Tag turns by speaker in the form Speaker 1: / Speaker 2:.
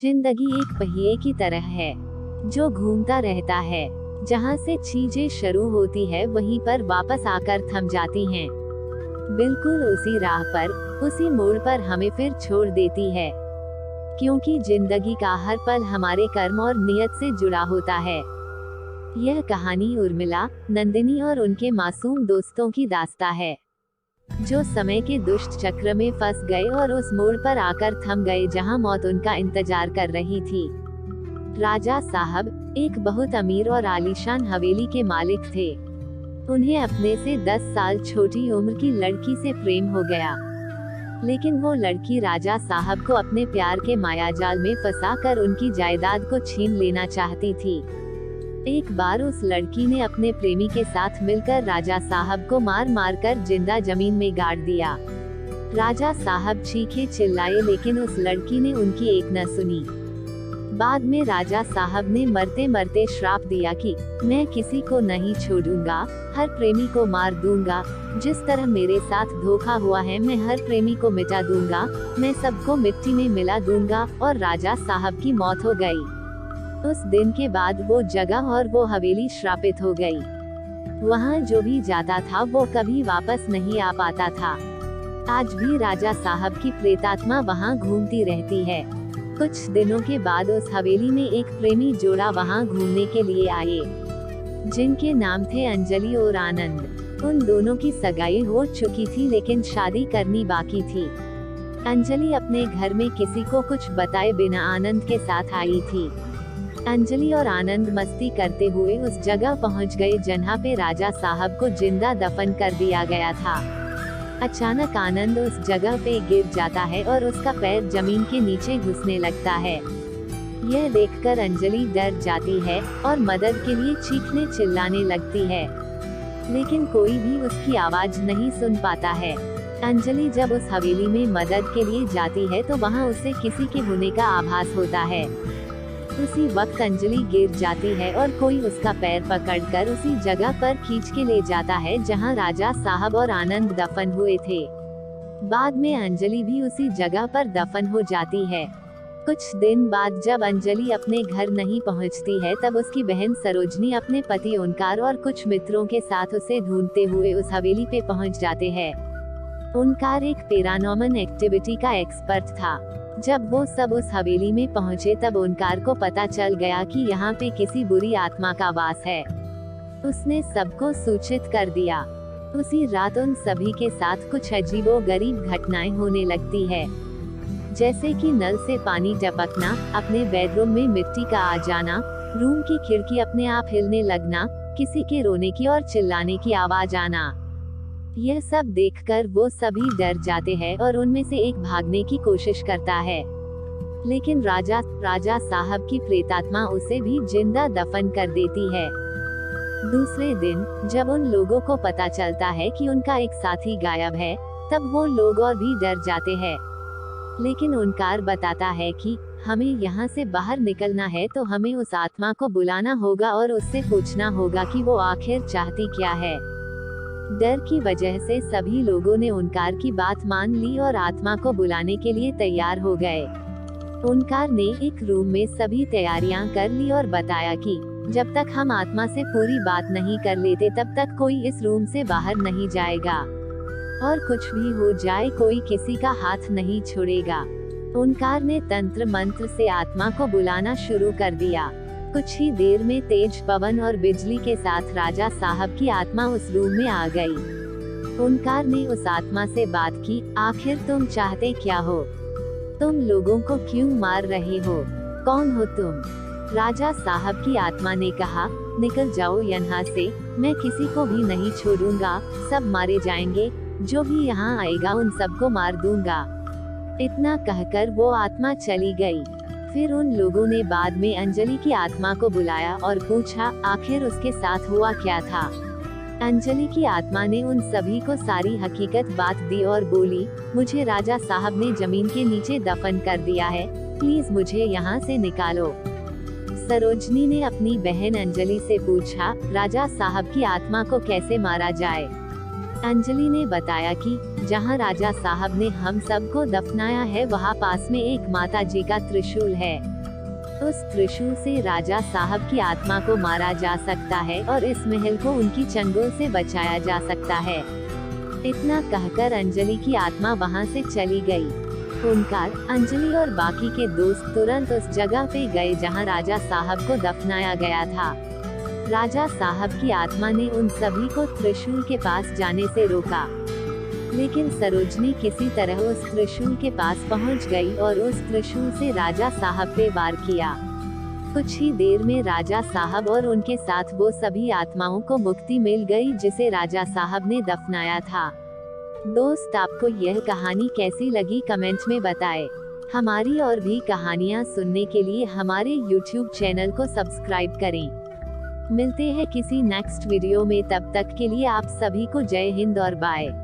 Speaker 1: जिंदगी एक पहिए की तरह है जो घूमता रहता है। जहाँ से चीजें शुरू होती है वहीं पर वापस आकर थम जाती हैं। बिल्कुल उसी राह पर, उसी मोड़ पर हमें फिर छोड़ देती है, क्योंकि जिंदगी का हर पल हमारे कर्म और नियत से जुड़ा होता है। यह कहानी उर्मिला, नंदिनी और उनके मासूम दोस्तों की दास्तां है, जो समय के दुष्ट चक्र में फंस गए और उस मोड़ पर आकर थम गए जहां मौत उनका इंतजार कर रही थी। राजा साहब एक बहुत अमीर और आलीशान हवेली के मालिक थे। उन्हें अपने से 10 साल छोटी उम्र की लड़की से प्रेम हो गया, लेकिन वो लड़की राजा साहब को अपने प्यार के मायाजाल में फंसाकर उनकी जायदाद को छीन लेना चाहती थी। एक बार उस लड़की ने अपने प्रेमी के साथ मिलकर राजा साहब को मार मार कर जिंदा जमीन में गाड़ दिया। राजा साहब चीखे चिल्लाए, लेकिन उस लड़की ने उनकी एक न सुनी। बाद में राजा साहब ने मरते मरते श्राप दिया कि मैं किसी को नहीं छोड़ूंगा, हर प्रेमी को मार दूंगा। जिस तरह मेरे साथ धोखा हुआ है मैं हर प्रेमी को मिटा दूंगा, मैं सबको मिट्टी में मिला दूंगा। और राजा साहब की मौत हो गई। उस दिन के बाद वो जगह और वो हवेली श्रापित हो गई। वहाँ जो भी जाता था वो कभी वापस नहीं आ पाता था। आज भी राजा साहब की प्रेतात्मा वहाँ घूमती रहती है। कुछ दिनों के बाद उस हवेली में एक प्रेमी जोड़ा वहाँ घूमने के लिए आए, जिनके नाम थे अंजलि और आनंद। उन दोनों की सगाई हो चुकी थी, लेकिन शादी करनी बाकी थी। अंजलि अपने घर में किसी को कुछ बताए बिना आनंद के साथ आई थी। अंजलि और आनंद मस्ती करते हुए उस जगह पहुंच गए जहाँ पे राजा साहब को जिंदा दफन कर दिया गया था। अचानक आनंद उस जगह पे गिर जाता है और उसका पैर जमीन के नीचे घुसने लगता है। यह देखकर अंजलि डर जाती है और मदद के लिए चीखने चिल्लाने लगती है, लेकिन कोई भी उसकी आवाज नहीं सुन पाता है। अंजलि जब उस हवेली में मदद के लिए जाती है तो वहाँ उसे किसी के होने का आभास होता है। उसी वक्त अंजलि गिर जाती है और कोई उसका पैर पकड़कर उसी जगह पर खींच के ले जाता है जहां राजा साहब और आनंद दफन हुए थे। बाद में अंजलि भी उसी जगह पर दफन हो जाती है। कुछ दिन बाद जब अंजलि अपने घर नहीं पहुंचती है, तब उसकी बहन सरोजनी अपने पति ओंकार और कुछ मित्रों के साथ उसे ढूंढते हुए उस हवेली पे पहुंच जाते हैं। ओंकार एक पैरानॉर्मल एक्टिविटी का एक्सपर्ट था। जब वो सब उस हवेली में पहुंचे तब ओंकार को पता चल गया कि यहाँ पे किसी बुरी आत्मा का वास है। उसने सबको सूचित कर दिया। उसी रात उन सभी के साथ कुछ अजीबोगरीब घटनाएं होने लगती है, जैसे कि नल से पानी टपकना, अपने बेडरूम में मिट्टी का आ जाना, रूम की खिड़की अपने आप हिलने लगना, किसी के रोने की और चिल्लाने की आवाज आना। यह सब देखकर वो सभी डर जाते हैं और उनमें से एक भागने की कोशिश करता है, लेकिन राजा साहब की प्रेतात्मा उसे भी जिंदा दफन कर देती है। दूसरे दिन जब उन लोगों को पता चलता है कि उनका एक साथी गायब है, तब वो लोग और भी डर जाते हैं। लेकिन ओंकार बताता है कि हमें यहाँ से बाहर निकलना है तो हमें उस आत्मा को बुलाना होगा और उससे पूछना होगा कि वो आखिर चाहती क्या है। डर की वजह से सभी लोगों ने ओंकार की बात मान ली और आत्मा को बुलाने के लिए तैयार हो गए। ओंकार ने एक रूम में सभी तैयारियां कर ली और बताया कि जब तक हम आत्मा से पूरी बात नहीं कर लेते तब तक कोई इस रूम से बाहर नहीं जाएगा, और कुछ भी हो जाए कोई किसी का हाथ नहीं छोड़ेगा। ओंकार ने तंत्र मंत्र से आत्मा को बुलाना शुरू कर दिया। कुछ ही देर में तेज पवन और बिजली के साथ राजा साहब की आत्मा उस रूम में आ गई। ओंकार ने उस आत्मा से बात की, आखिर तुम चाहते क्या हो? तुम लोगों को क्यों मार रहे हो? कौन हो तुम? राजा साहब की आत्मा ने कहा, निकल जाओ यहाँ से, मैं किसी को भी नहीं छोड़ूंगा, सब मारे जाएंगे, जो भी यहाँ आएगा उन सबको मार दूंगा। इतना कहकर वो आत्मा चली गई। फिर उन लोगों ने बाद में अंजलि की आत्मा को बुलाया और पूछा आखिर उसके साथ हुआ क्या था। अंजलि की आत्मा ने उन सभी को सारी हकीकत बात दी और बोली, मुझे राजा साहब ने जमीन के नीचे दफन कर दिया है, प्लीज मुझे यहाँ से निकालो। सरोजनी ने अपनी बहन अंजलि से पूछा, राजा साहब की आत्मा को कैसे मारा जाए? अंजलि ने बताया कि जहां राजा साहब ने हम सबको दफनाया है वहां पास में एक माता जी का त्रिशूल है। उस त्रिशूल से राजा साहब की आत्मा को मारा जा सकता है और इस महल को उनकी चंगुल से बचाया जा सकता है। इतना कहकर अंजलि की आत्मा वहां से चली गई। ओंकार, अंजलि और बाकी के दोस्त तुरंत उस जगह पे गए जहां राजा साहब को दफनाया गया था। राजा साहब की आत्मा ने उन सभी को त्रिशूल के पास जाने से रोका, लेकिन सरोजनी किसी तरह उस त्रिशूल के पास पहुंच गई और उस त्रिशूल से राजा साहब पे वार किया। कुछ ही देर में राजा साहब और उनके साथ वो सभी आत्माओं को मुक्ति मिल गई जिसे राजा साहब ने दफनाया था। दोस्त, आपको यह कहानी कैसी लगी कमेंट में बताएं। हमारी और भी कहानियाँ सुनने के लिए हमारे YouTube चैनल को सब्सक्राइब करें। मिलते हैं किसी नेक्स्ट वीडियो में, तब तक के लिए आप सभी को जय हिंद और बाय।